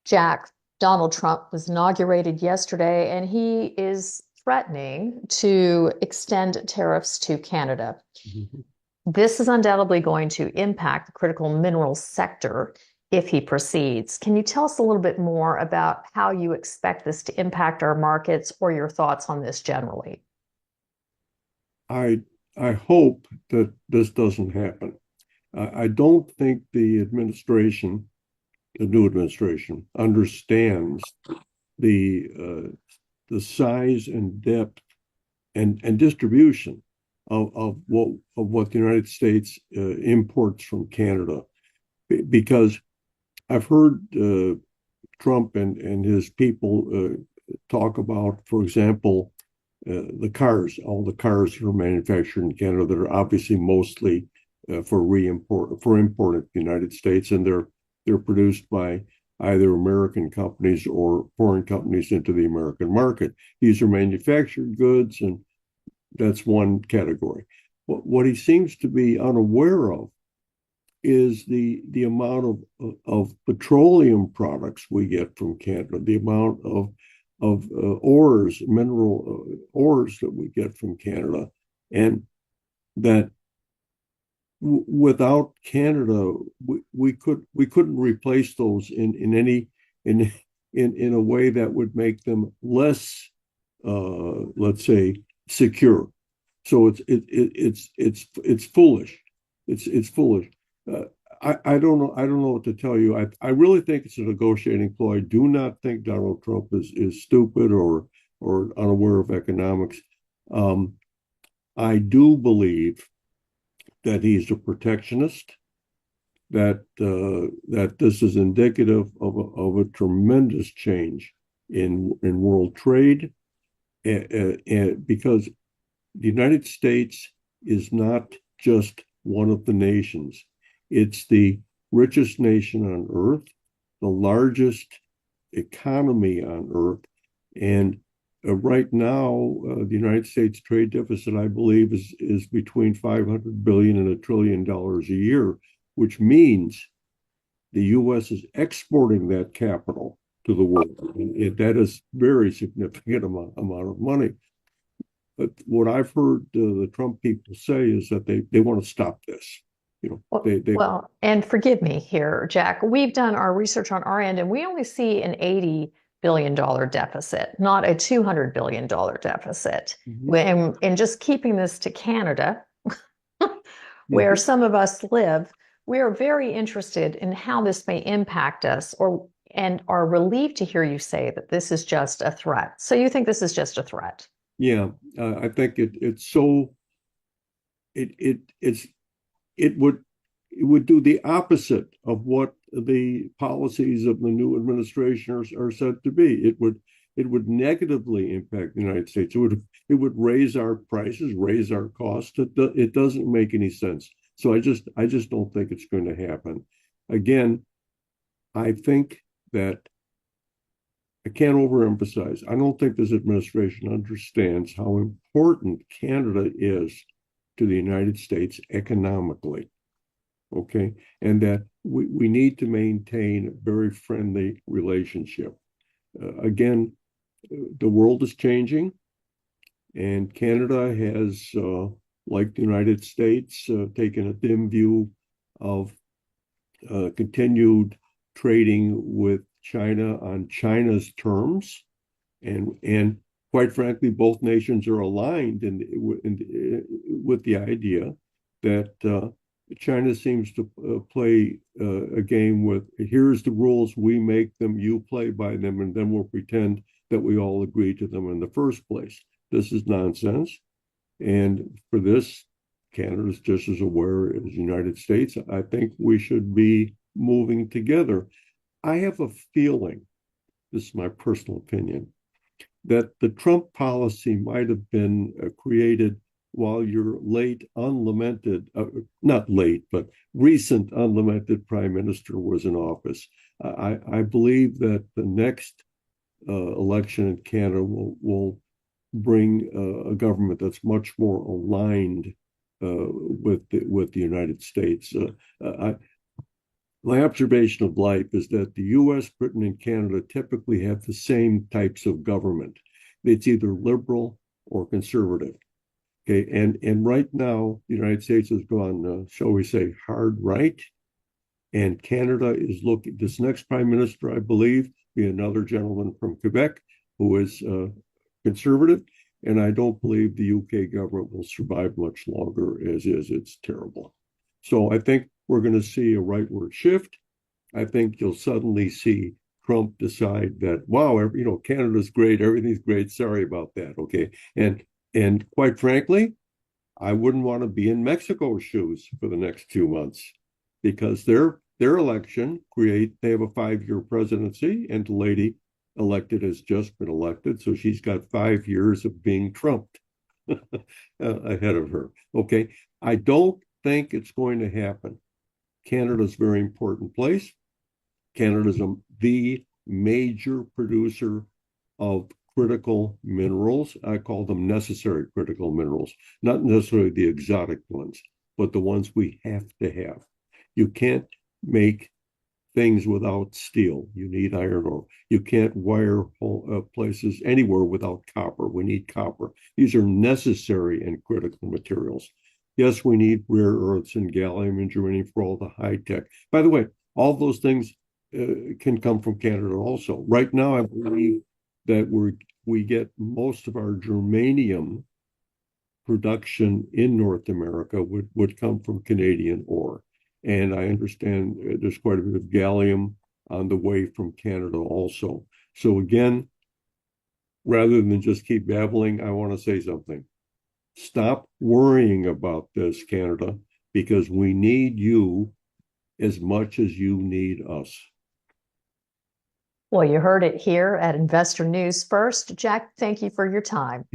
Jack, Donald Trump was inaugurated yesterday, and he is threatening to extend tariffs to Canada. Mhm. This is undoubtedly going to impact the critical minerals sector if he proceeds. Can you tell us a little bit more about how you expect this to impact our markets or your thoughts on this generally? I I hope that this doesn't happen. I don't think the new administration, understands the the size and depth and distribution of what the United States imports from Canada. Because I've heard Trump and his people talk about, for example, all the cars that are manufactured in Canada that are obviously mostly for import in the United States, and they're produced by either American companies or foreign companies into the American market. These are manufactured goods, and that's one category. What he seems to be unaware of is the amount of petroleum products we get from Canada, the amount of mineral ores that we get from Canada, and that without Canada, we couldn't replace those in in a way that would make them less, let's say, secure. So it's foolish. It's foolish. Uh, I don't know. I don't know what to tell you. I really think it's a negotiating ploy. I do not think Donald Trump is stupid or unaware of economics. Um, I do believe that he's a protectionist. That this is indicative of a tremendous change in world trade, because the United States is not just one of the nations. It's the richest nation on earth, the largest economy on earth. And right now, the United States trade deficit, I believe, is between 500 billion and $1 trillion a year, which means the U.S. is exporting that capital to the world. And that is very significant amount of money. But what I've heard the Trump people say is that they want to stop this. You know, they Well, and forgive me here, Jack. We've done our research on our end, and we only see an $80 billion deficit, not a $200 billion deficit. Mhm. And just keeping this to Canada, where Mhm. some of us live, we are very interested in how this may impact us, or and are relieved to hear you say that this is just a threat. So you think this is just a threat? Yeah, I think it's so it's it would do the opposite of what the policies of the new administration are said to be. It would negatively impact the United States. It would raise our prices, raise our costs. It doesn't make any sense. So I just don't think it's going to happen. Again, I think that I can't overemphasize. I don't think this administration understands how important Canada is to the United States economically. Okay. And that we need to maintain a very friendly relationship. Again, the world is changing, and Canada has, like the United States, taken a dim view of continued trading with China on China's terms. And quite frankly, both nations are aligned with the idea that China seems to play a game with, here's the rules, we make them, you play by them, and then we'll pretend that we all agree to them in the first place. This is nonsense. And for this, Canada is just as aware as the United States. I think we should be moving together. I have a feeling, this is my personal opinion, that the Trump policy might have been created while your late unlamented, not late, but recent unlamented prime minister was in office. I believe that the next election in Canada will bring a government that's much more aligned with the United States. My observation of life is that the U.S., Britain, and Canada typically have the same types of government. It's either liberal or conservative. Okay, and right now the United States has gone, shall we say, hard right, and Canada is looking. This next prime minister, I believe, be another gentleman from Quebec who is conservative, and I don't believe the UK government will survive much longer as is. It's terrible. So I think we're going to see a rightward shift. I think you'll suddenly see Trump decide that, wow, Canada's great, everything's great. Sorry about that. Okay, and quite frankly, I wouldn't want to be in Mexico's shoes for the next 2 months because their election they have a 5-year presidency, and the lady elected has just been elected, so she's got 5 years of being trumped ahead of her. Okay, I don't think it's going to happen. Canada's a very important place. Canada's the major producer of critical minerals. I call them necessary critical minerals, not necessarily the exotic ones, but the ones we have to have. You can't make things without steel. You need iron ore. You can't wire places anywhere without copper. We need copper. These are necessary and critical materials. Yes, we need rare earths and gallium and germanium for all the high tech. By the way, all those things can come from Canada also. Right now, I believe that we get most of our germanium production in North America would come from Canadian ore. And I understand there's quite a bit of gallium on the way from Canada also. So again, rather than just keep babbling, I want to say something. Stop worrying about this, Canada, because we need you as much as you need us. Well, you heard it here at Investor News First. Jack, thank you for your time.